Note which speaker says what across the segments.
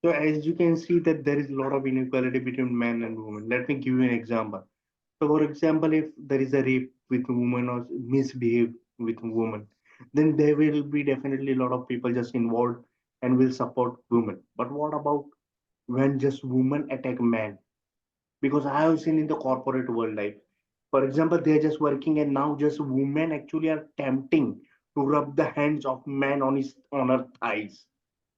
Speaker 1: So as you can see that there is a lot of inequality between men and women. Let me give you an example. So for example, if there is a rape with a woman or misbehave with a woman, then there will be definitely a lot of people just involved and will support women. But what about when just women attack men? Because I have seen in the corporate world life, for example, they're just working and now just women actually are tempting to rub the hands of man on her thighs,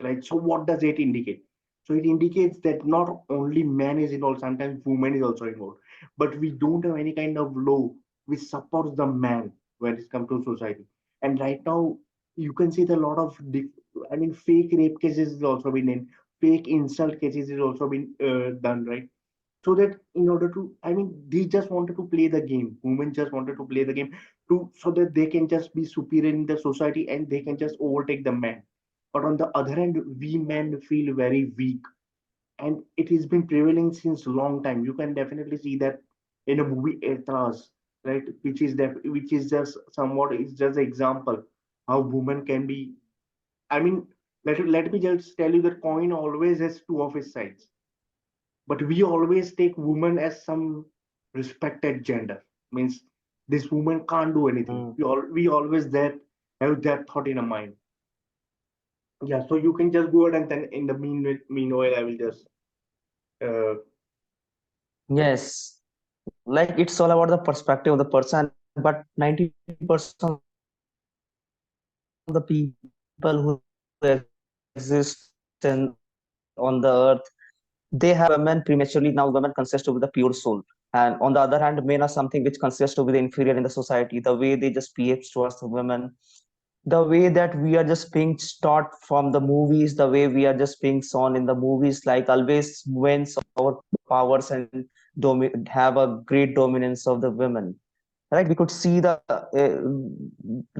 Speaker 1: right? So what does it indicate? So it indicates that not only man is involved, sometimes woman is also involved, but we don't have any kind of law which supports the man when it comes to society. And right now you can see the lot of I mean fake rape cases is also been in, fake insult cases is also been done, right? So that in order to, I mean, they just wanted to play the game, women just wanted to play the game to, so that they can just be superior in the society and they can just overtake the man. But on the other hand, we men feel very weak, and it has been prevailing since long time. You can definitely see that in a movie Etras, right, which is just somewhat, it's just an example how women can be, I mean, let me just tell you that coin always has two of its sides, but we always take woman as some respected gender. Means this woman can't do anything.
Speaker 2: Mm.
Speaker 1: We always that have that thought in our mind. Yeah, so you can just go ahead and then in the meanwhile I will just uh,
Speaker 2: Yes, like it's all about the perspective of the person, but 90% of the people who exist on the earth, they have women prematurely. Now women consists to be the pure soul, and on the other hand, men are something which consists to be the inferior in the society. The way they just behaves towards the women, the way that we are just being taught from the movies, the way we are just being shown in the movies, like always men saw our powers and have a great dominance of the women. Right, we could see the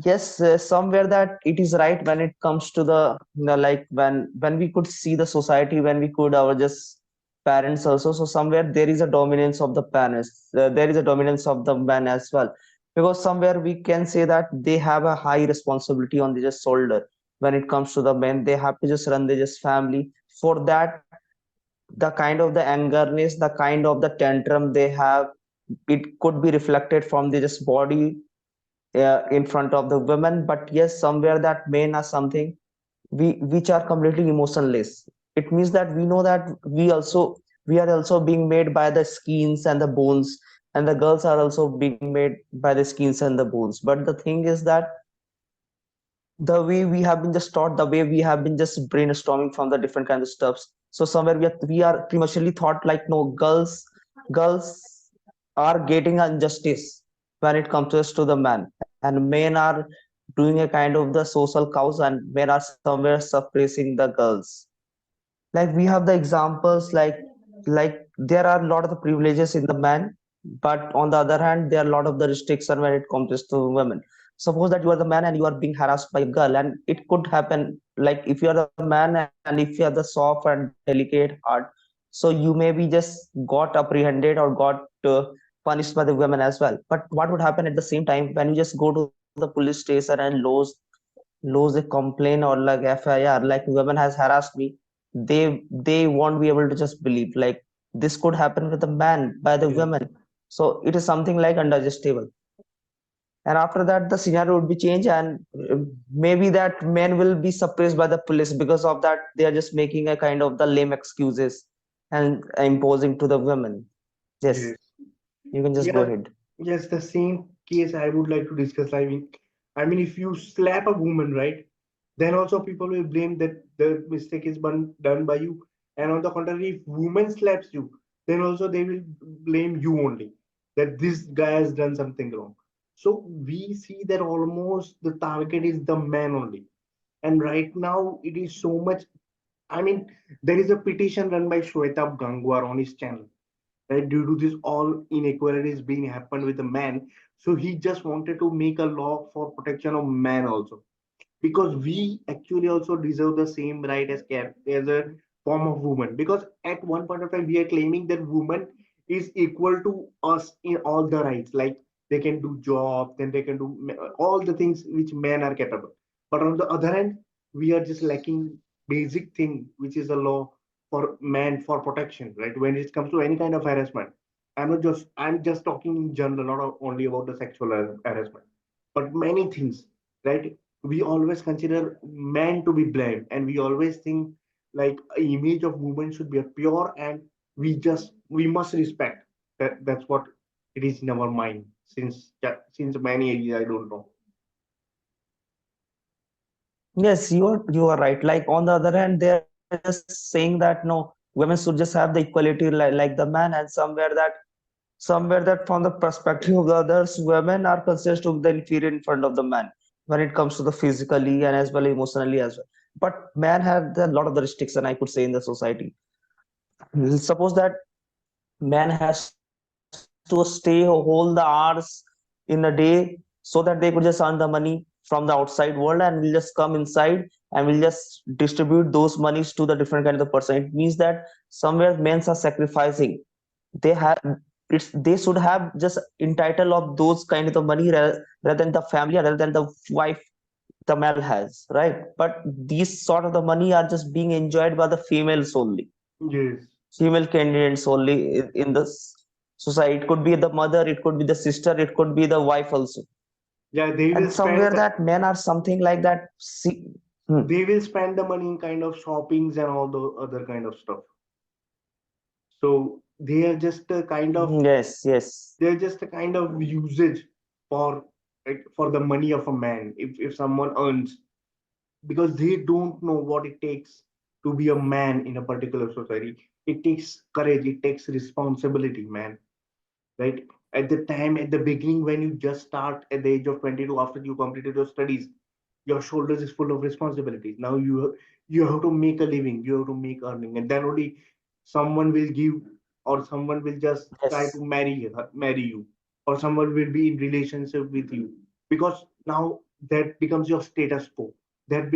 Speaker 2: yes, somewhere that it is right when it comes to the like when we could see the society, when we could our just parents also. So somewhere there is a dominance of the parents, there is a dominance of the man as well, because somewhere we can say that they have a high responsibility on their just shoulder. When it comes to the men, they have to just run their just family. For that, the kind of the angerness, the kind of the tantrum they have, it could be reflected from the just body in front of the women. But yes, somewhere that men are something we which are completely emotionless. It means that we know that we are also being made by the skins and the bones, and the girls are also being made by the skins and the bones. But the thing is that the way we have been just taught, the way we have been just brainstorming from the different kinds of stuffs. So somewhere we are prematurely thought like no, girls are getting injustice when it comes to the man, and men are doing a kind of the social cows, and men are somewhere suppressing the girls. Like we have the examples like there are a lot of the privileges in the man, but on the other hand there are a lot of the restriction when it comes to women. Suppose that you are the man and you are being harassed by a girl, and it could happen like if you are the man and if you are the soft and delicate heart, so you may be just got apprehended or got punished by the women as well. But what would happen at the same time when you just go to the police station and lose a complaint or like FIR, like woman has harassed me, they won't be able to just believe like this could happen with a man by the
Speaker 1: yeah.
Speaker 2: women. So it is something like undigestible. And after that the scenario would be changed, and maybe that men will be suppressed by the police. Because of that, they are just making a kind of the lame excuses and imposing to the women. Yes,
Speaker 1: Yes.
Speaker 2: you can just go
Speaker 1: Yeah.
Speaker 2: ahead.
Speaker 1: Yes, the same case I would like to discuss. I mean, if you slap a woman, right, then also people will blame that the mistake is done by you. And on the contrary, if woman slaps you, then also they will blame you only, that this guy has done something wrong. So we see that almost the target is the man only. And right now it is so much. I mean, there is a petition run by Shwetab Gangwar on his channel, right? Due to this all inequalities being happened with the man, so he just wanted to make a law for protection of man also, because we actually also deserve the same right as a form of woman. Because at one point of time we are claiming that woman is equal to us in all the rights, like they can do job, then they can do all the things which men are capable. But on the other hand, we are just lacking basic thing, which is a law, for man for protection, right? When it comes to any kind of harassment, I'm just talking in general, not only about the sexual harassment, but many things, right? We always consider man to be blamed, and we always think like an image of woman should be a pure, and we must respect that. That's what it is in our mind since many years. I don't know.
Speaker 2: Yes, you are right. Like on the other hand, they're just saying that no, women should just have the equality like the man, and somewhere that from the perspective of the others, women are considered to be the inferior in front of the man when it comes to the physically and as well emotionally as well. But man have a lot of the restriction, I could say, in the society. Suppose that man has to stay whole the hours in a day so that they could just earn the money from the outside world, and will just come inside and will just distribute those monies to the different kind of the person. It means that somewhere men are sacrificing. They have they should have just entitled of those kind of the money rather than the family, rather than the wife the male has, right? But these sort of the money are just being enjoyed by the females only,
Speaker 1: Yes.
Speaker 2: female candidates only in the society. It could be the mother, it could be the sister, it could be the wife also.
Speaker 1: Yeah, they will
Speaker 2: And
Speaker 1: spend
Speaker 2: somewhere that men are something like that. See,
Speaker 1: they will spend the money in kind of shoppings and all the other kind of stuff. So they are just a kind of
Speaker 2: yes, yes,
Speaker 1: they're just a kind of usage for like for the money of a man. If someone earns, because they don't know what it takes to be a man in a particular society. It takes courage, it takes responsibility, man. Right? At the time, at the beginning, when you just start at the age of 22, after you completed your studies, your shoulders is full of responsibilities. Now you have to make a living, you have to make earning, and then only someone will give, or someone will just try
Speaker 2: yes,
Speaker 1: to marry you, or someone will be in relationship with you, because now that becomes your status quo. That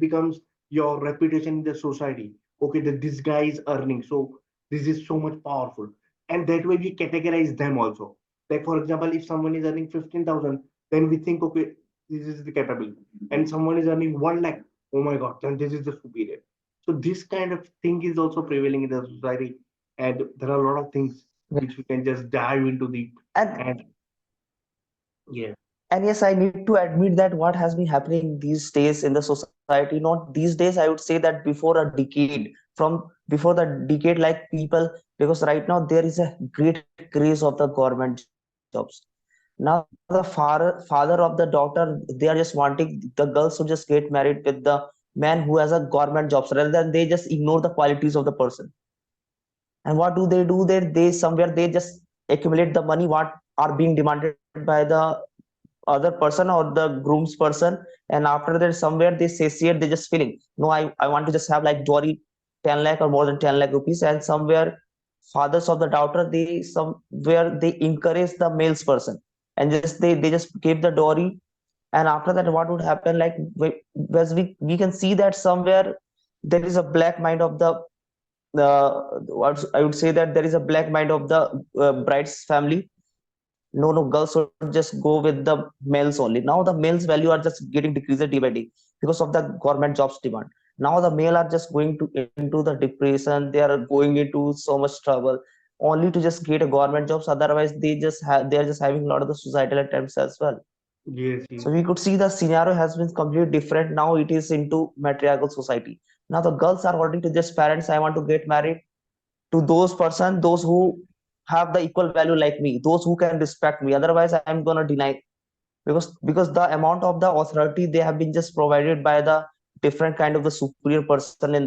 Speaker 1: becomes your reputation in the society. Okay, that this guy is earning, so this is so much powerful, and that way we categorize them also. Like for example, if someone is earning 15,000, then we think, okay, this is the capability, and someone is earning 1 lakh, oh my god, then this is the superior. So this kind of thing is also prevailing in the society, and there are a lot of things which we can just dive into the
Speaker 2: and
Speaker 1: and yeah.
Speaker 2: and yes, I need to admit that what has been happening these days in the society, not these days, I would say that before a decade, from before the decade, like people, because right now there is a great craze of the government jobs. Now the father of the daughter, they are just wanting the girls to just get married with the man who has a government jobs, rather than they just ignore the qualities of the person. And what do they somewhere they just accumulate the money what are being demanded by the other person or the groom's person, and after that somewhere they satiate, they just feeling no, I want to just have like dowry 10 lakh or more than 10 lakh rupees, and somewhere fathers of the daughter, they somewhere they encourage the males person, and just they just give the dowry. And after that what would happen, like as we can see that somewhere there is a black mind of the I would say that there is a black mind of the bride's family. No, no, girls should just go with the males only. Now the males value are just getting decreased day by day because of the government jobs demand. Now the male are just going to into the depression. They are going into so much trouble only to just get a government jobs. Otherwise, they are just having a lot of the suicidal attempts as well.
Speaker 1: Yes,
Speaker 2: So
Speaker 1: yes.
Speaker 2: we could see the scenario has been completely different. Now it is into matriarchal society. Now the girls are wanting to just parents, I want to get married to those person, those who have the equal value like me, those who can respect me. Otherwise I'm gonna deny, because the amount of the authority they have been just provided by the different kind of the superior person in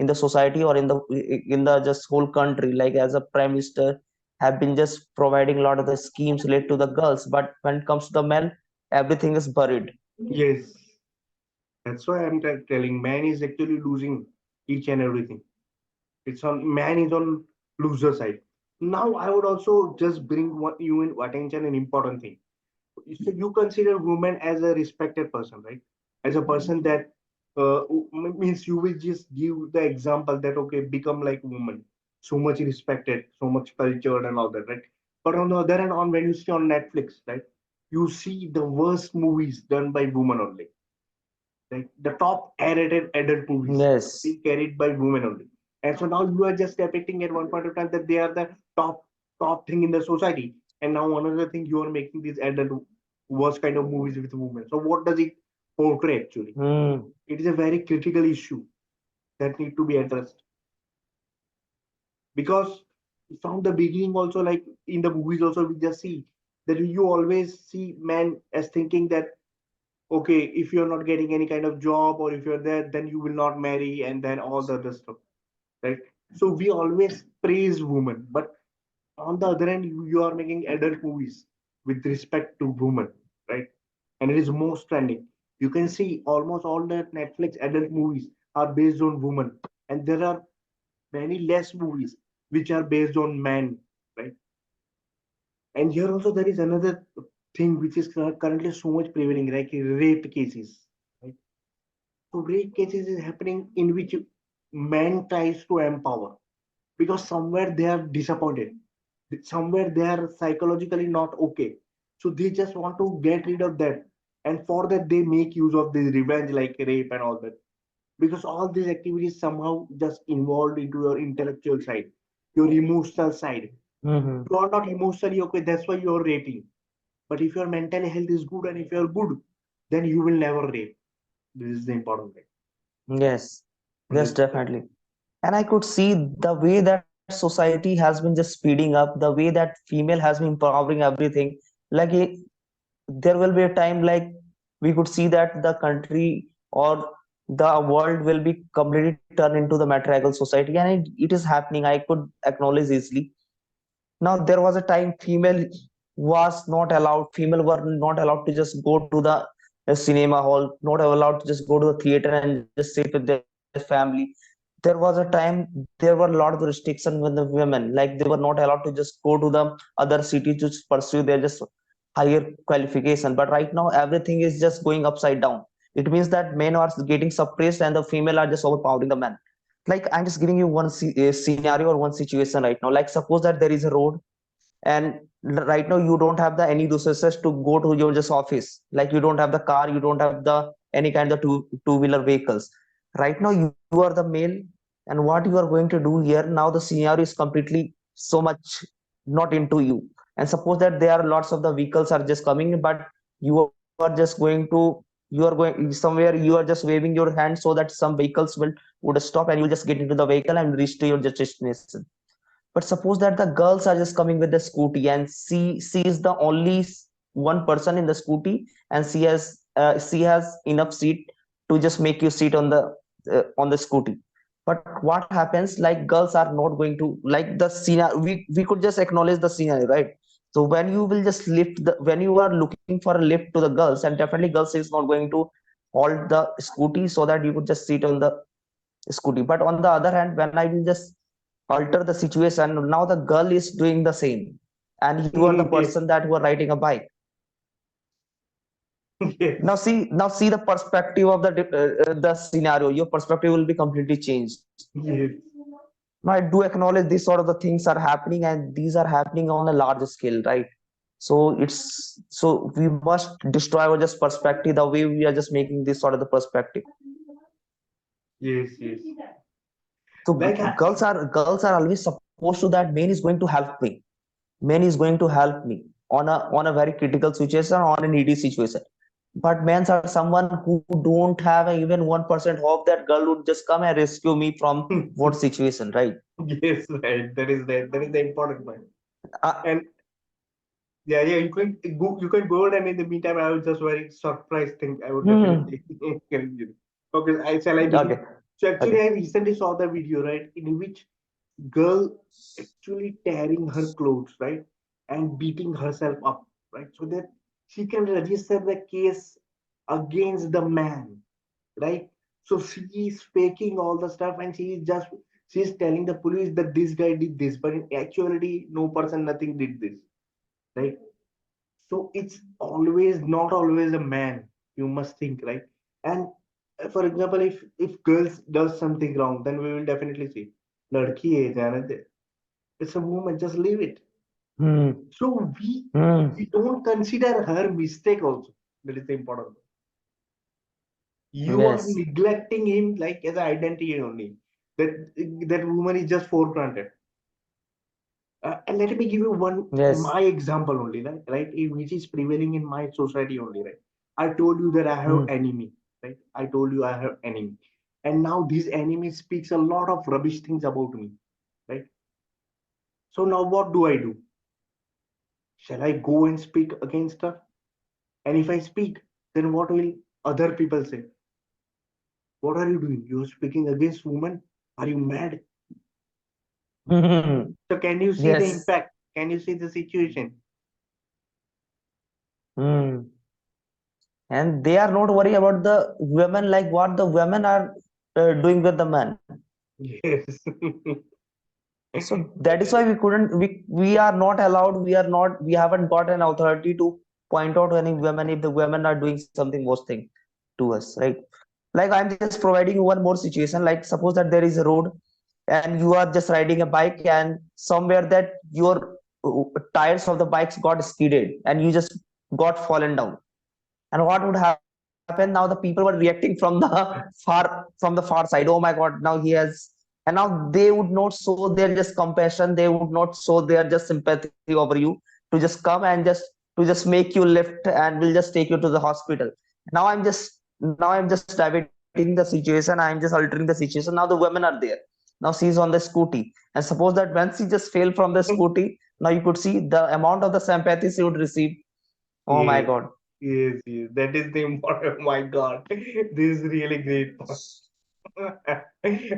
Speaker 2: the society or in the just whole country, like as a prime minister have been just providing a lot of the schemes related to the girls, but when it comes to the men, everything is buried.
Speaker 1: Yes, that's why I'm telling man is actually losing each and everything. It's on man is on loser side. Now I would also just bring what you in attention an important thing. So you consider woman as a respected person, right? As a person that means you will just give the example that okay, become like woman, so much respected, so much cultured and all that, right? But on the other hand, on when you see on Netflix, right, you see the worst movies done by women only. Like the top R-rated adult movies
Speaker 2: Yes,
Speaker 1: being carried by women only. And so now you are just depicting at one point of time that they are the top thing in the society. And now another thing, you are making these adult worst kind of movies with women. So what does it portray actually?
Speaker 2: Hmm.
Speaker 1: It is a very critical issue that need to be addressed, because from the beginning also, like in the movies also, we just see that you always see men as thinking that, okay, if you're not getting any kind of job, or if you're there, then you will not marry, and then all the other stuff, right? So we always praise women, but on the other hand, you are making adult movies with respect to women, right? And it is most trending. You can see almost all the Netflix adult movies are based on women, and there are many less movies which are based on men, right? And here also there is another thing which is currently so much prevailing, like rape cases, right? So rape cases is happening in which man tries to empower, because somewhere they are disappointed, somewhere they are psychologically not okay, so they just want to get rid of that, and for that they make use of this revenge like rape and all that, because all these activities somehow just involved into your intellectual side, your emotional side.
Speaker 2: Hmm.
Speaker 1: You are not emotionally okay, that's why you're raping. But if your mental health is good and if you're good, then you will never rape. This is the important thing.
Speaker 2: Yes, yes,
Speaker 1: This,
Speaker 2: definitely. And I could see the way that society has been just speeding up, the way that female has been empowering everything. Like there will be a time like we could see that the country or the world will be completely turned into the matriarchal society, and it is happening. I could acknowledge easily. Now there was a time female were not allowed to just go to the cinema hall, not allowed to just go to the theater and just sit with their family. There was a time there were a lot of restrictions with the women, like they were not allowed to just go to the other city to pursue their just higher qualification. But right now everything is just going upside down. It means that men are getting suppressed and the female are just overpowering the men. Like I'm just giving you a scenario or one situation right now. Like suppose that there is a road, and right now you don't have the any resources to go to your just office. Like you don't have the car, you don't have the any kind of two-wheeler vehicles. Right now you are the male, and what you are going to do here now, the scenario is completely so much not into you. And suppose that there are lots of the vehicles are just coming, but you are just going to, you are going somewhere, you are just waving your hand so that some vehicles would stop, and you'll just get into the vehicle and reach to your destination. But suppose that the girls are just coming with the scooty, and she is the only one person in the scooty, and she has enough seat to just make you sit on the scooty. But what happens, like girls are not going to like the scenario. We could just acknowledge the scenario, right? So when you will just lift the when you are looking for a lift to the girls, and definitely girls is not going to hold the scooty so that you could just sit on the scooty. But on the other hand, when I will just alter the situation, now the girl is doing the same, and you are the
Speaker 1: yes,
Speaker 2: person that who are riding a bike.
Speaker 1: yes,
Speaker 2: Now see the perspective of the scenario. Your perspective will be completely changed.
Speaker 1: yes,
Speaker 2: Now I do acknowledge these sort of the things are happening, and these are happening on a large scale, right? So we must destroy our just perspective the way we are just making this sort of the perspective.
Speaker 1: yes, yes.
Speaker 2: So
Speaker 1: Like,
Speaker 2: girls are always supposed to that man is going to help me. Man is going to help me on a very critical situation, on a needy situation. But men are someone who don't have even 1% hope that girl would just come and rescue me from what situation, right?
Speaker 1: yes, right. That is the important point.
Speaker 2: uh,
Speaker 1: And yeah, yeah, you can go on, and in the meantime, I was just very surprised thing. I would
Speaker 2: hmm,
Speaker 1: definitely encourage you. Okay, shall I begin?
Speaker 2: okay,
Speaker 1: So actually,
Speaker 2: okay.
Speaker 1: I recently saw the video, right, in which girl actually tearing her clothes, right, and beating herself up, right, so that she can register the case against the man, right? So she is faking all the stuff, and she's telling the police that this guy did this, but in actuality, no person, nothing did this, right? So it's always not always a man. You must think, right? And for example, if girls does something wrong, then we will definitely see. Ladki hai, jane de. It's a woman. Just leave it.
Speaker 2: Hmm,
Speaker 1: So we
Speaker 2: hmm,
Speaker 1: don't consider her mistake also. That is the important thing. You are
Speaker 2: yes.
Speaker 1: neglecting him like as an identity only. That woman is just for granted. And let me give you one
Speaker 2: Yes.
Speaker 1: my example only, right? Which is prevailing in my society only, right? I told you that I have
Speaker 2: Hmm.
Speaker 1: enemy, right? I told you I have enemy, and now this enemy speaks a lot of rubbish things about me, right? So now what do I do? Shall I go and speak against her? And if I speak, then what will other people say? What are you doing? You're speaking against women? Are you mad? So can you see the
Speaker 2: Yes.
Speaker 1: impact? Can you see the situation?
Speaker 2: Hmm. And they are not worried about the women, like what the women are doing with the men.
Speaker 1: Yes.
Speaker 2: So that is why we couldn't, we are not allowed, we are not, we haven't got an authority to point out any women if the women are doing something worse thing to us, right? Like I'm just providing you one more situation. Like suppose that there is a road and you are just riding a bike and somewhere that your tires of the bikes got skidded and you just got fallen down. And what would happen now? The people were reacting from the far side. Oh my god, now he has, and now they would not show their just compassion, they would not show their just sympathy over you to just come and just make you lift and will just take you to the hospital. Now I'm just diverting the situation, I'm just altering the situation. Now the women are there, now she's on the scooty, and suppose that when she just fell from the scooty, now you could see the amount of the sympathy she would receive. Oh my god.
Speaker 1: Yes, yes, yes. That is the important. My God, this is really great point.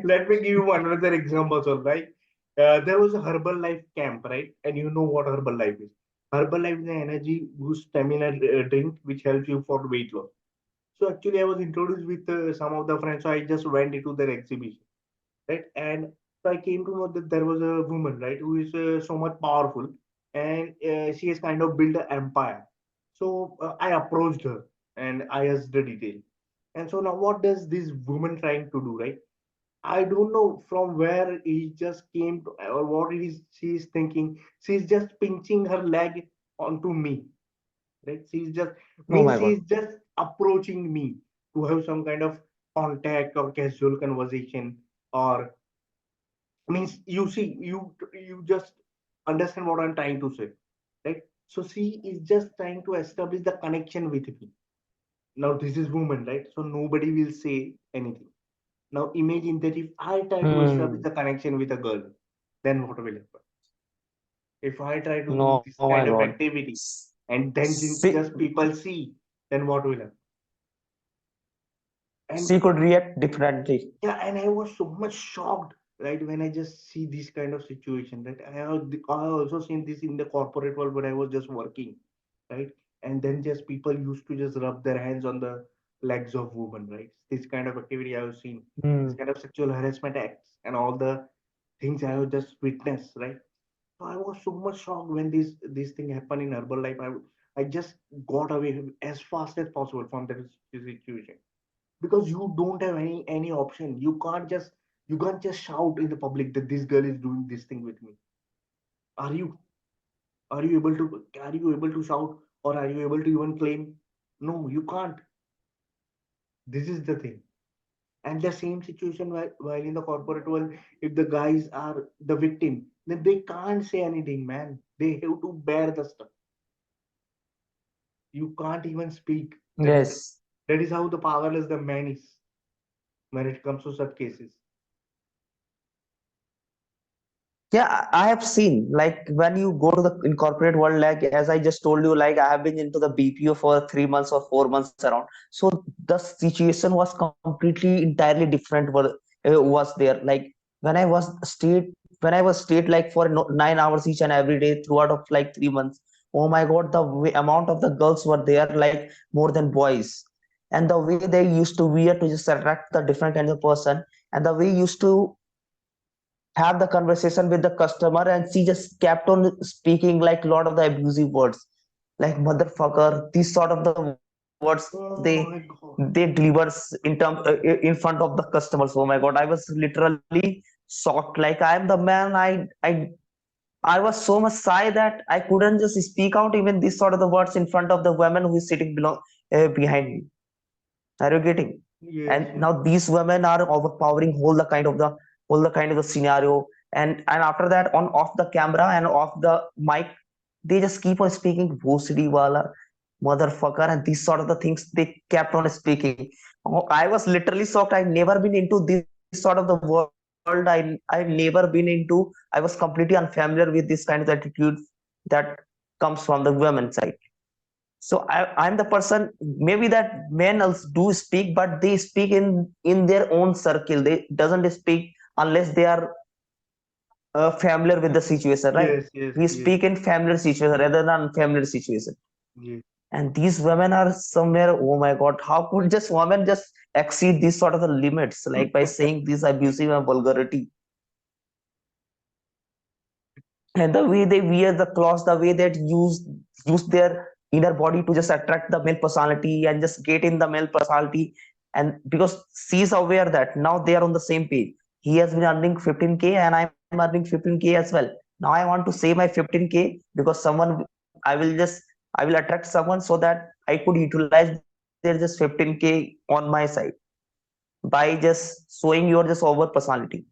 Speaker 1: Let me give you another example, so right? There was a Herbalife camp, right? And you know what Herbalife is. Herbalife is an energy boost stamina drink which helps you for weight loss. So actually, I was introduced with some of the friends, so I just went into their exhibition, right? And so I came to know that there was a woman, right, who is so much powerful, and she has kind of built an empire. So I approached her and I asked the detail. And so now, what does this woman trying to do, right? I don't know from where he just came to, or what it is she is thinking. She's just pinching her leg onto me, right? She's just
Speaker 2: Oh
Speaker 1: means
Speaker 2: my god.
Speaker 1: she's just approaching me to have some kind of contact or casual conversation, or means you just understand what I'm trying to say, right? So she is just trying to establish the connection with me. Now this is woman, right? So nobody will say anything. Now imagine that if I try to establish
Speaker 2: Hmm.
Speaker 1: the connection with a girl, then what will happen? If I try to do
Speaker 2: No,
Speaker 1: this
Speaker 2: oh my
Speaker 1: kind of
Speaker 2: god.
Speaker 1: activity and then
Speaker 2: She,
Speaker 1: just people see, then what will happen? And
Speaker 2: she could react differently.
Speaker 1: yeah, and I was so much shocked, right, when I just see this kind of situation. Right, I also seen this in the corporate world where I was just working, right, and then just people used to just rub their hands on the legs of women, right? This kind of activity I have seen, this
Speaker 2: Hmm.
Speaker 1: kind of sexual harassment acts, and all the things I have just witnessed, right? So I was so much shocked when this thing happened in Herbalife. I just got away as fast as possible from that situation, because you don't have any option. You can't just shout in the public that this girl is doing this thing with me. Are you are you able to are you able to shout, or are you able to even claim? No, you can't. This is the thing. And the same situation, while in the corporate world, if the guys are the victim, then they can't say anything, man. They have to bear the stuff. You can't even speak.
Speaker 2: Yes.
Speaker 1: That is how the powerless the man is when it comes to such cases.
Speaker 2: Yeah, I have seen like when you go to the in corporate world, like as I just told you, like I have been into the BPO for 3 months or 4 months around. So the situation was completely entirely different. Was there like when I was stayed like for 9 hours each and every day throughout of like 3 months. Oh my God, the amount of the girls were there like more than boys, and the way they used to wear to just attract the different kind of person, and the way used to have the conversation with the customer, and she just kept on speaking like a lot of the abusive words like motherfucker, these sort of the words
Speaker 1: Oh
Speaker 2: they
Speaker 1: my God.
Speaker 2: delivers in front of the customers. Oh my god, I was literally shocked. Like I am the man, I was so much shy that I couldn't just speak out even these sort of the words in front of the woman who is sitting behind me. Are you getting?
Speaker 1: Yes,
Speaker 2: And
Speaker 1: yes.
Speaker 2: now these women are overpowering whole the kind of the all the kind of the scenario, and after that, on off the camera and off the mic, they just keep on speaking bhosdi wala motherfucker and these sort of the things they kept on speaking. Oh, I was literally shocked. I've never been into this sort of the world. I've never been into, I was completely unfamiliar with this kind of attitude that comes from the women's side. So I'm the person, maybe that men also do speak, but they speak in their own circle. They doesn't speak unless they are familiar with the situation, right?
Speaker 1: Yes, yes,
Speaker 2: We
Speaker 1: yes,
Speaker 2: speak in familiar situation rather than unfamiliar situation.
Speaker 1: yes.
Speaker 2: And these women are somewhere, oh my God, how could just women just exceed these sort of the limits, like by saying this abusive and vulgarity? And the way they wear the clothes, the way they use their inner body to just attract the male personality and just get in the male personality. And because she's aware that now they are on the same page, he has been earning 15K and I'm earning 15K as well. Now I want to save my 15K because someone, I will attract someone so that I could utilize their just 15K on my side by just showing your just over personality.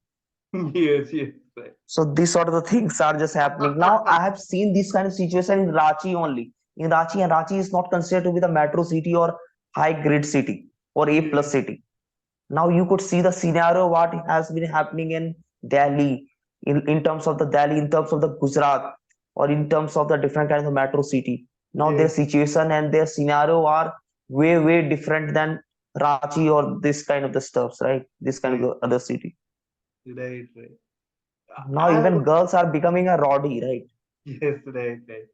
Speaker 1: Yes, yes, right.
Speaker 2: So these sort of the things are just happening. Now I have seen this kind of situation in Ranchi only. In Ranchi, and Ranchi is not considered to be the metro city or high grade city or A plus
Speaker 1: Yes,
Speaker 2: city. Now you could see the scenario what has been happening in Delhi, in terms of the Delhi, in terms of the Gujarat, or in terms of the different kind of metro city. Now their
Speaker 1: yes,
Speaker 2: situation and their scenario are way different than Ranchi or this kind of the stuffs, right? This kind of
Speaker 1: yes,
Speaker 2: the other city.
Speaker 1: right, right.
Speaker 2: Now
Speaker 1: I
Speaker 2: even girls are becoming a rowdy, right?
Speaker 1: yes, right, right.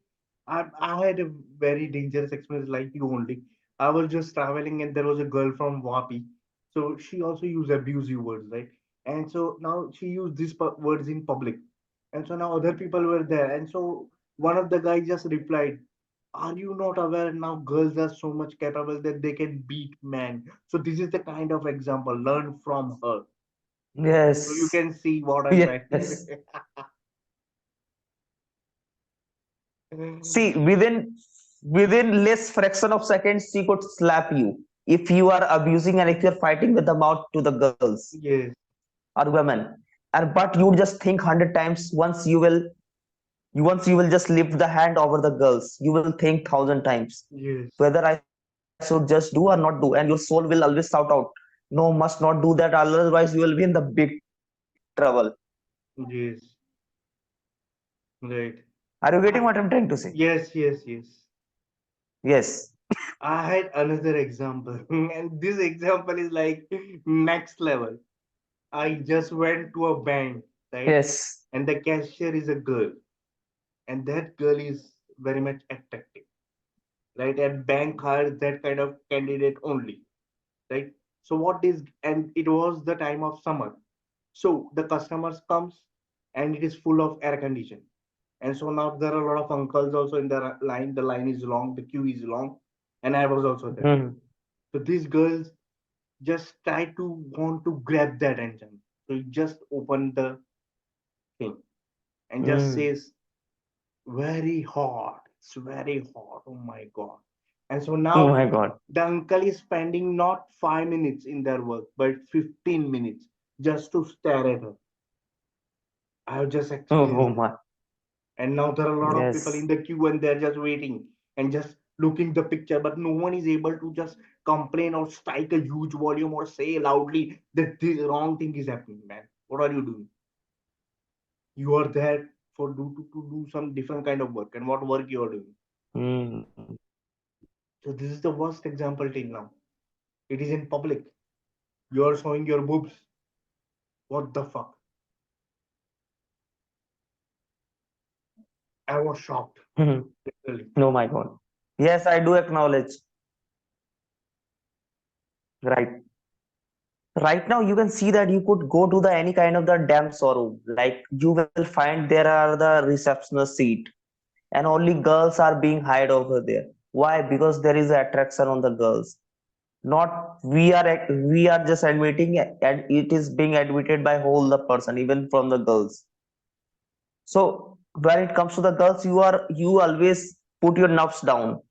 Speaker 1: I had a very dangerous experience like you only. I was just traveling and there was a girl from Wapi. So she also used abusive words, right? And so now she used these words in public. And so now other people were there. And so one of the guys just replied, are you not aware now girls are so much capable that they can beat men? So this is the kind of example. Learn from her. So you
Speaker 2: Yes,
Speaker 1: can see what I'm trying to
Speaker 2: yes.
Speaker 1: say.
Speaker 2: See, within less fraction of seconds, she could slap you if you are abusing and if you're fighting with the mouth to the girls
Speaker 1: Yes,
Speaker 2: or women. And but you just think 100 times once you will just lift the hand over the girls. You will think 1,000 times
Speaker 1: yes,
Speaker 2: whether I should just do or not do, and your soul will always shout out, "No, must not do that. Otherwise, you will be in the big trouble."
Speaker 1: yes, right.
Speaker 2: Are you getting
Speaker 1: I,
Speaker 2: what I'm trying to say?
Speaker 1: yes, yes, yes.
Speaker 2: Yes.
Speaker 1: I had another example, and this example is like next level. I just went to a bank, right?
Speaker 2: Yes.
Speaker 1: And the cashier is a girl, and that girl is very much attractive, right? And bank hires that kind of candidate only, right? So what is, and it was the time of summer, so the customers comes, and it is full of air condition, and so now there are a lot of uncles also in the line. The line is long, the queue is long, and I was also there.
Speaker 2: Hmm.
Speaker 1: So these girls just try to want to grab the attention. So you just open the thing and just
Speaker 2: Hmm.
Speaker 1: says, very hot. It's very hot. Oh my God. And so
Speaker 2: Oh
Speaker 1: now
Speaker 2: my God.
Speaker 1: the uncle is spending not 5 minutes in their work, but 15 minutes just to stare at her. I have just
Speaker 2: Oh
Speaker 1: experienced that.
Speaker 2: my.
Speaker 1: And now there are a lot of people in
Speaker 2: Yes.
Speaker 1: the queue and they're just waiting and just looking the picture, but no one is able to just complain or strike a huge volume or say loudly that this wrong thing is happening, man. What are you doing? You are there for to do some different kind of work, and what work you are doing.
Speaker 2: Hmm.
Speaker 1: So this is the worst example till now. It is in public. You are showing your boobs. What the fuck? I was shocked,
Speaker 2: Hmm.
Speaker 1: literally.
Speaker 2: Oh my God. Yes, I do acknowledge. Right. Right now, you can see that you could go to the any kind of the damn showroom. Like you will find there are the receptionist seat, and only girls are being hired over there. Why? Because there is attraction on the girls. Not we are just admitting it, and it is being admitted by whole the person, even from the girls. So when it comes to the girls, you always put your nerves down.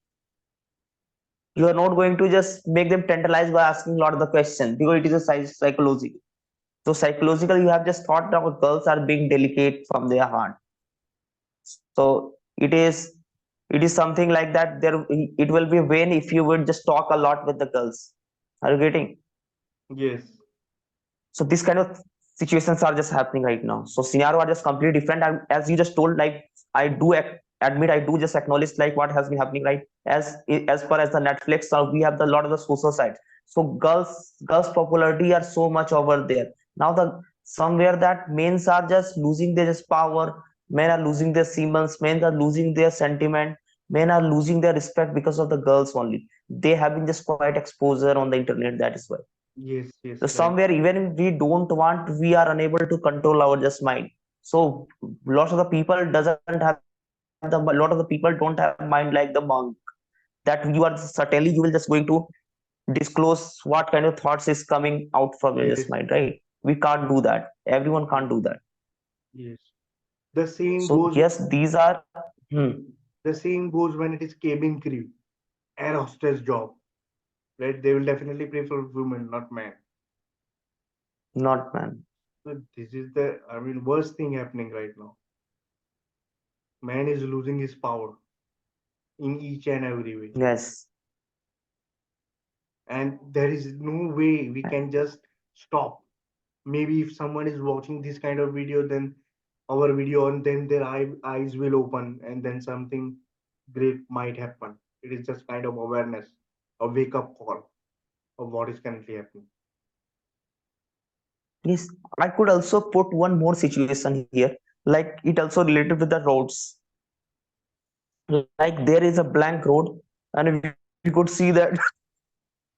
Speaker 2: You are not going to just make them tantalize by asking a lot of the question because it is a psychology. So psychologically, you have just thought that girls are being delicate from their heart. So it is something like that. It will be vain if you would just talk a lot with the girls. Are you getting?
Speaker 1: Yes.
Speaker 2: So this kind of situations are just happening right now. So scenario are just completely different. And as you just told, like I do admit, I do just acknowledge like what has been happening, right? As far as the Netflix, we have the lot of the social sites. So girls popularity are so much over there. Now the somewhere that men are just losing their just power, men are losing their semens, men are losing their sentiment, men are losing their respect because of the girls only. They have been just quite exposure on the internet, that is why.
Speaker 1: Yes.
Speaker 2: So
Speaker 1: Yes. Right.
Speaker 2: somewhere even if we don't want, we are unable to control our just mind. So lots of the people doesn't have the, lot of the people don't have mind like the monk, that you are certainly you will just going to disclose what kind of thoughts is coming out from your just
Speaker 1: Yes.
Speaker 2: mind, right? We can't do that. Everyone can't
Speaker 1: Yes.
Speaker 2: do that.
Speaker 1: Yes. The same
Speaker 2: So
Speaker 1: goes.
Speaker 2: yes, these are
Speaker 1: The same goes when it is cabin crew, air hostess job. Right? They will definitely prefer women, not men.
Speaker 2: not man.
Speaker 1: So this is the, I mean, worst thing happening right now. Man is losing his power in each and every way,
Speaker 2: Yes.
Speaker 1: and there is no way we can just stop. Maybe if someone is watching this kind of video, then our video, and then their eyes will open, and then something great might happen. It is just kind of awareness, a wake up call of what is currently happening.
Speaker 2: Yes, I could also put one more situation here. Like it also related with the roads. Like there is a blank road, and we could see that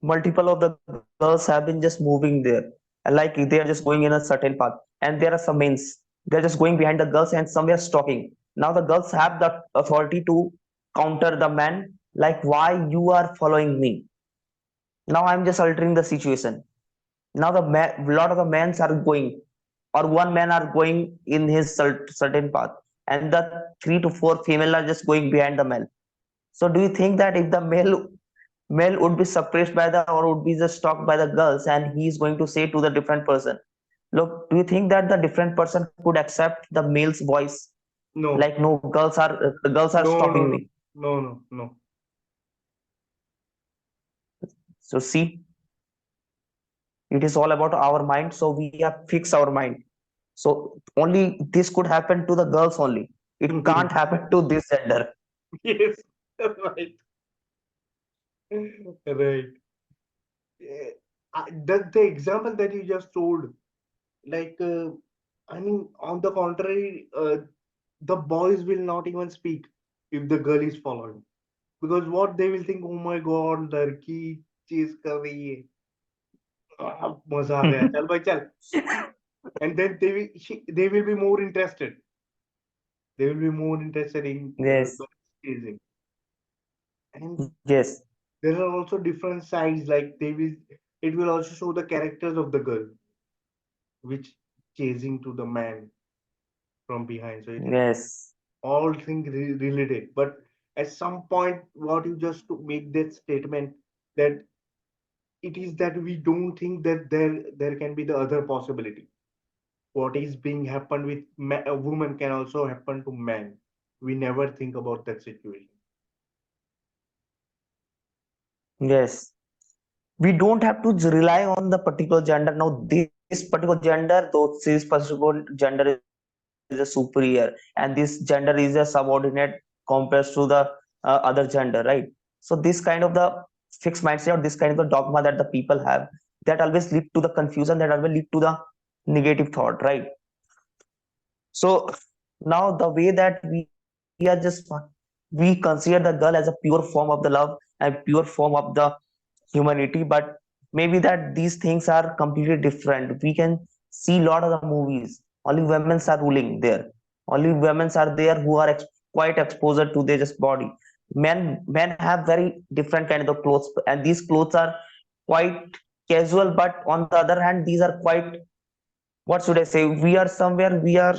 Speaker 2: multiple of the girls have been just moving there, and like they are just going in a certain path, and there are some mains, they're just going behind the girls and somewhere stopping. Now the girls have the authority to counter the man, like why you are following me. Now I'm just altering the situation. Now the lot of the men are going, or one man are going in his certain path, and the three to four female are just going behind the male. So do you think that if the male would be suppressed by the, or would be just stalked by the girls, and he is going to say to the different person, look, do you think that the different person could accept the male's voice,
Speaker 1: No,
Speaker 2: like no, girls are
Speaker 1: no, no,
Speaker 2: stopping
Speaker 1: no,
Speaker 2: me.
Speaker 1: no, no, no.
Speaker 2: So see, it is all about our mind, so we have fixed our mind. So only this could happen to the girls only, it can't happen to this gender.
Speaker 1: Yes, right, right. Eh, the example that you just told, like, I mean, on the contrary, the boys will not even speak if the girl is following, because what they will think, oh my god, लड़की चीज कर रही है, मजा आ गया, चल भाई चल. And then they will be more interested. They will be more interested in
Speaker 2: Yes,
Speaker 1: chasing. And
Speaker 2: yes,
Speaker 1: there are also different sides. Like they will, it will also show the characters of the girl, which chasing to the man from behind. So it is
Speaker 2: yes,
Speaker 1: all things related. But at some point, what you just to make that statement, that it is that we don't think that there can be the other possibility. What is being happened with a woman can also happen to man. We never think about that situation.
Speaker 2: yes. We don't have to rely on the particular gender. Now this particular gender, though this particular gender is a superior, and this gender is a subordinate compared to the other gender, right? So this kind of the fixed mindset, or this kind of the dogma that the people have, that always lead to the confusion, that always lead to the negative thought, right? So now the way that we are just, we consider the girl as a pure form of the love and pure form of the humanity, but maybe that these things are completely different. We can see a lot of the movies, only women are ruling there, only women are there who are quite exposed to their just body. Men have very different kind of clothes, and these clothes are quite casual, but on the other hand these are quite, what should I say, we are somewhere, we are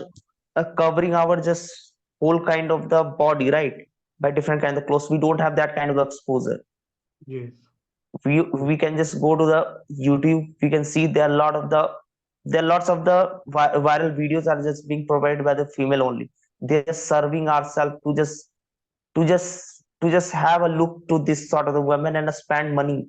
Speaker 2: covering our just whole kind of the body, right, by different kind of clothes. We don't have that kind of exposure.
Speaker 1: Yes.
Speaker 2: We can just go to the YouTube, we can see there are a lot of the there are lots of the viral videos are just being provided by the female only. They're just serving ourselves to just have a look to this sort of the women and spend money.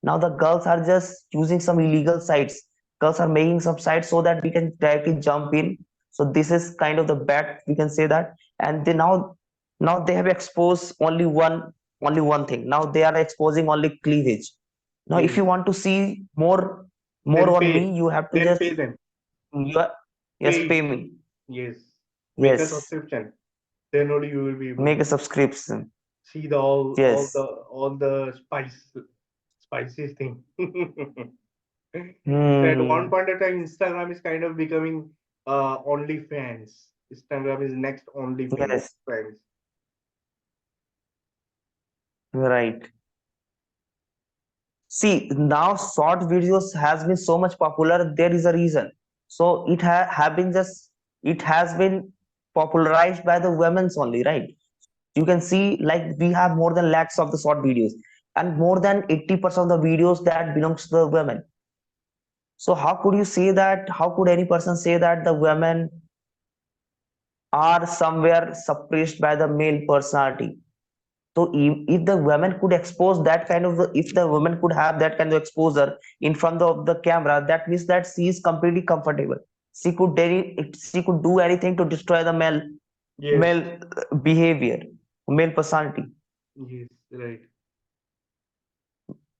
Speaker 2: Now the girls are just using some illegal sites. Girls are making some sites so that we can directly jump in. So this is kind of the bad, we can say that. And they now they have exposed only one thing. Now they are exposing only cleavage. Now if
Speaker 1: Yes.
Speaker 2: you want to see more
Speaker 1: Then
Speaker 2: on
Speaker 1: pay.
Speaker 2: me, you have to
Speaker 1: Then
Speaker 2: just
Speaker 1: pay them.
Speaker 2: you are, yes,
Speaker 1: Pay.
Speaker 2: pay me.
Speaker 1: Yes. Make a
Speaker 2: Yes,
Speaker 1: subscription. Then only you will be able
Speaker 2: make a
Speaker 1: to
Speaker 2: subscription.
Speaker 1: see the
Speaker 2: Yes.
Speaker 1: all the spices thing. So at one
Speaker 2: Hmm.
Speaker 1: point of time, Instagram is kind of becoming OnlyFans. Instagram is next OnlyFans.
Speaker 2: Yes.
Speaker 1: Fans.
Speaker 2: Right. See, now short videos has been so much popular. There is a reason. So it have been just it has been popularized by the women's only, right? You can see like we have more than lakhs of the short videos, and more than 80% of the videos that belongs to the women. So how could you say that? How could any person say that the women are somewhere suppressed by the male personality? So if the woman could expose that kind of, if the woman could have that kind of exposure in front of the camera, that means that she is completely comfortable. She could do anything to destroy the
Speaker 1: Yes.
Speaker 2: male behavior, male personality.
Speaker 1: Yes. Right.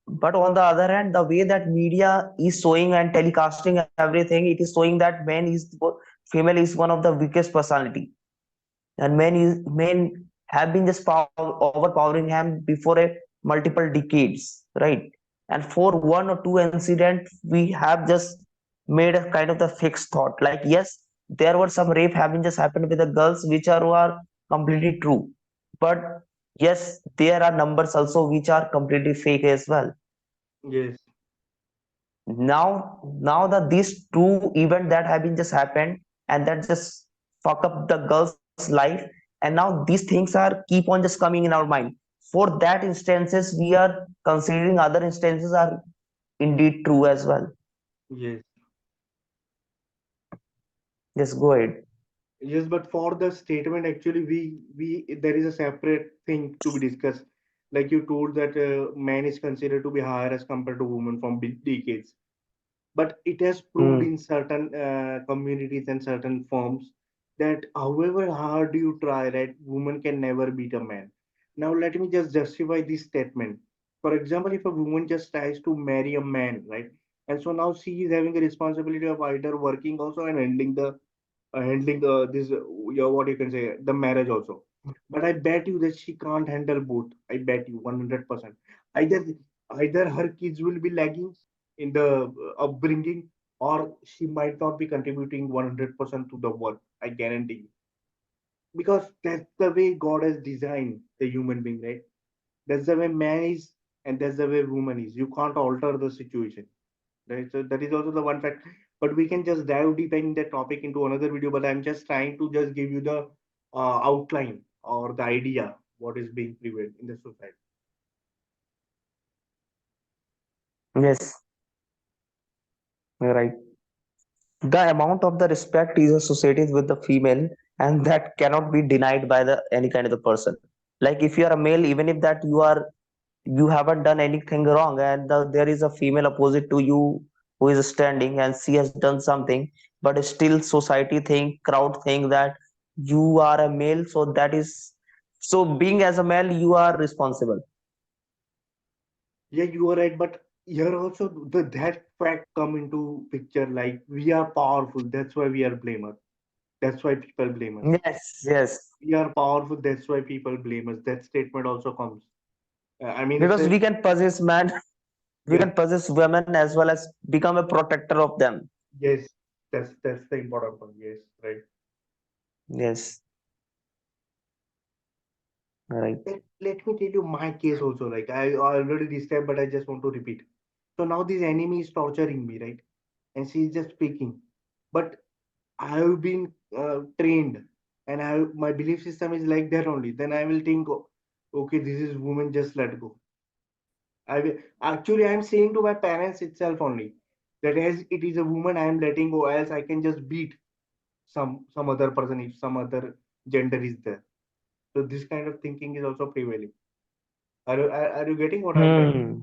Speaker 2: But on the other hand, the way that media is showing and telecasting everything, it is showing that female is one of the weakest personality, and men have been just overpowering him before a multiple decades, right? And for one or two incident we have just made a kind of the fixed thought like, yes, there were some rape having just happened with the girls which are completely true, but yes, there are numbers also which are completely fake as well.
Speaker 1: Yes.
Speaker 2: Now that these two events that have been just happened and that just fuck up the girl's life, and now these things are keep on just coming in our mind. For that instances we are considering other instances are indeed true as well.
Speaker 1: Yes.
Speaker 2: Just go ahead.
Speaker 1: Yes, but for the statement, actually, we there is a separate thing to be discussed. Like you told that man is considered to be higher as compared to women from decades, but it has proved
Speaker 2: Hmm.
Speaker 1: in certain communities and certain forms that however hard you try, right, woman can never beat a man. Now let me just justify this statement. For example, if a woman just tries to marry a man, right, and so now she is having a responsibility of either working also and handling this yeah, what you can say, the marriage also. But I bet you that she can't handle both. I bet you 100%. Either either her kids will be lagging in the upbringing, or she might not be contributing 100% to the work. I guarantee you, because that's the way God has designed the human being, right? That's the way man is, and that's the way woman is. You can't alter the situation, right? So that is also the one fact. But we can just dive deep in that topic into another video. But I'm just trying to just give you the outline or the idea what is being prevalent in the society.
Speaker 2: Yes, you're right. The amount of the respect is associated with the female, and that cannot be denied by the any kind of the person. Like if you are a male, even if that you haven't done anything wrong, and there is a female opposite to you who is standing and she has done something, but still society think, crowd think that you are a male, so that is, so being as a male you are responsible.
Speaker 1: Yeah, you are right. But here also that fact come into picture. Like we are powerful. That's why we are blamed. That's why people blame us.
Speaker 2: Yes, yes,
Speaker 1: We are powerful. That's why people blame us. That statement also comes. I mean, it's
Speaker 2: because
Speaker 1: a
Speaker 2: we can possess man, we
Speaker 1: yeah.
Speaker 2: can possess women as well as become a protector of them.
Speaker 1: Yes, that's the important one. Yes, right.
Speaker 2: Yes, right.
Speaker 1: Let me tell you my case also. Like I already described, but I just want to repeat. So now this enemy is torturing me, right? And she's just speaking. But I have been trained, and my belief system is like that only. Then I will think, "Oh, okay, this is woman, just let go." Actually, I'm saying to my parents itself only. That as it is a woman, I am letting go, else I can just beat some other person if some other gender is there. So this kind of thinking is also prevailing. Are you getting what I'm trying?
Speaker 2: Hmm.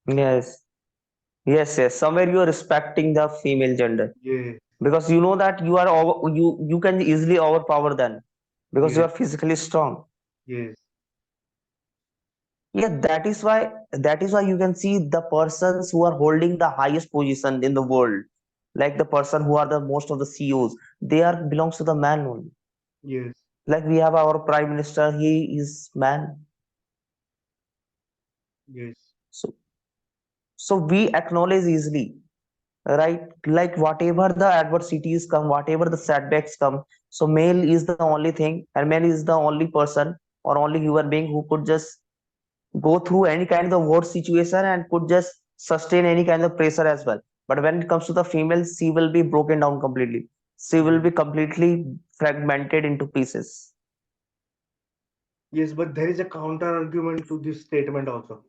Speaker 2: Yes. Yes, yes. Somewhere you are respecting the female gender
Speaker 1: Yes,
Speaker 2: because you know that you can easily overpower them because you
Speaker 1: yes,
Speaker 2: are physically strong.
Speaker 1: yes,
Speaker 2: Yeah, that is why you can see the persons who are holding the highest position in the world, like the person who are the most of the CEOs, they are belongs to the man only.
Speaker 1: yes,
Speaker 2: Like we have our prime minister, he is man.
Speaker 1: yes,
Speaker 2: So so we acknowledge easily, right? Like whatever the adversities come, whatever the setbacks come, so male is the only thing, and male is the only person or only human being who could just go through any kind of worse situation and could just sustain any kind of pressure as well. But when it comes to the female, she will be broken down completely. She will
Speaker 1: yes,
Speaker 2: be completely fragmented into pieces.
Speaker 1: yes. But there is a counter argument to this statement also.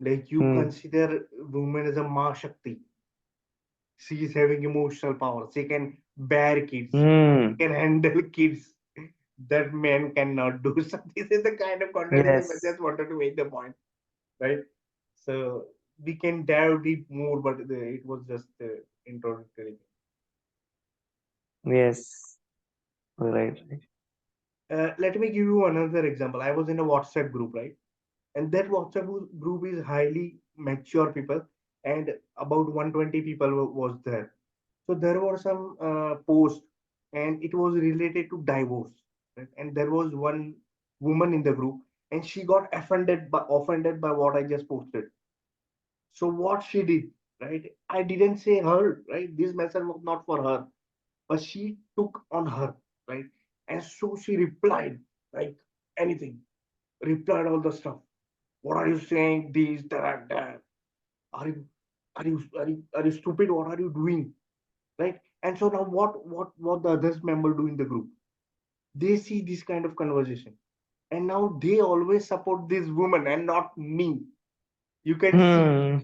Speaker 1: Like you
Speaker 2: Hmm.
Speaker 1: consider woman as a Ma Shakti. She is having emotional power. She can bear kids. She
Speaker 2: Hmm.
Speaker 1: can handle kids that men cannot do. So this is the kind of contradiction. I
Speaker 2: Yes.
Speaker 1: just wanted to make the point, right? So we can dive deep more, but it was just introductory.
Speaker 2: Yes. Right. Right.
Speaker 1: Let me give you another example. I was in a WhatsApp group, right? And that WhatsApp group is highly mature people, and about 120 people was there. So there were some posts, and it was related to divorce, right? And there was one woman in the group, and she got offended by what I just posted. So what she did, right? I didn't say her, right? This message was not for her, but she took on her, right? And so she replied like anything, replied all the stuff. What are you saying? This, that, that. Are you, are you stupid? What are you doing? Right? And so now what the others member do in the group? They see this kind of conversation, and now they always support this woman and not me. You can see.
Speaker 2: Hmm.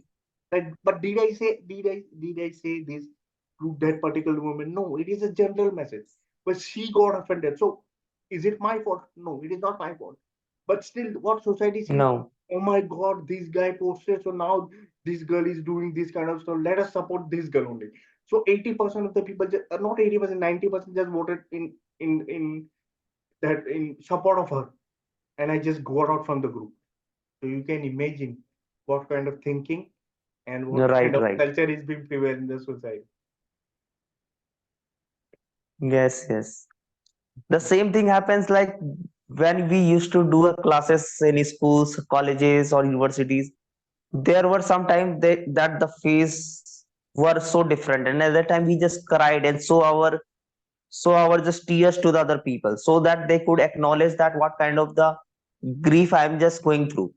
Speaker 1: Like, but did I say this to that particular woman? No, it is a general message. But she got offended. So is it my fault? No, it is not my fault. But still, what society sees,
Speaker 2: No.
Speaker 1: oh my God, this guy posted, so now this girl is doing this kind of stuff. Let us support this girl only. So 80% of the people, not 80%, 90% just voted in support of her, and I just got out from the group. So you can imagine what kind of thinking and what kind
Speaker 2: Right.
Speaker 1: of
Speaker 2: Right.
Speaker 1: culture is being prevalent in the society.
Speaker 2: Yes. Yes. The same thing happens like when we used to do a classes in schools, colleges, or universities. There were some times that the phase were so different, and at that time we just cried and show our just tears to the other people so that they could acknowledge that what kind of the grief I am just going through.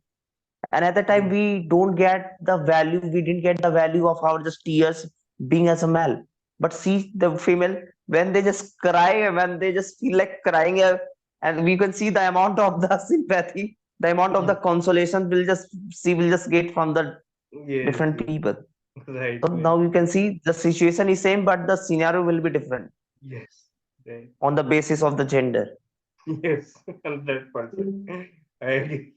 Speaker 2: And at the time
Speaker 1: Yes,
Speaker 2: we don't get the value, we didn't get the value of our just tears being as a male. But see the female, when they just cry, when they just feel like crying, and we can see the amount of the sympathy, the amount of the consolation will just she will just get from the
Speaker 1: yes,
Speaker 2: different
Speaker 1: yes.
Speaker 2: people.
Speaker 1: Right,
Speaker 2: So
Speaker 1: right.
Speaker 2: now you can see the situation is same, but the scenario will be different
Speaker 1: Yes, right.
Speaker 2: on the basis of the gender.
Speaker 1: Yes, 100%. I agree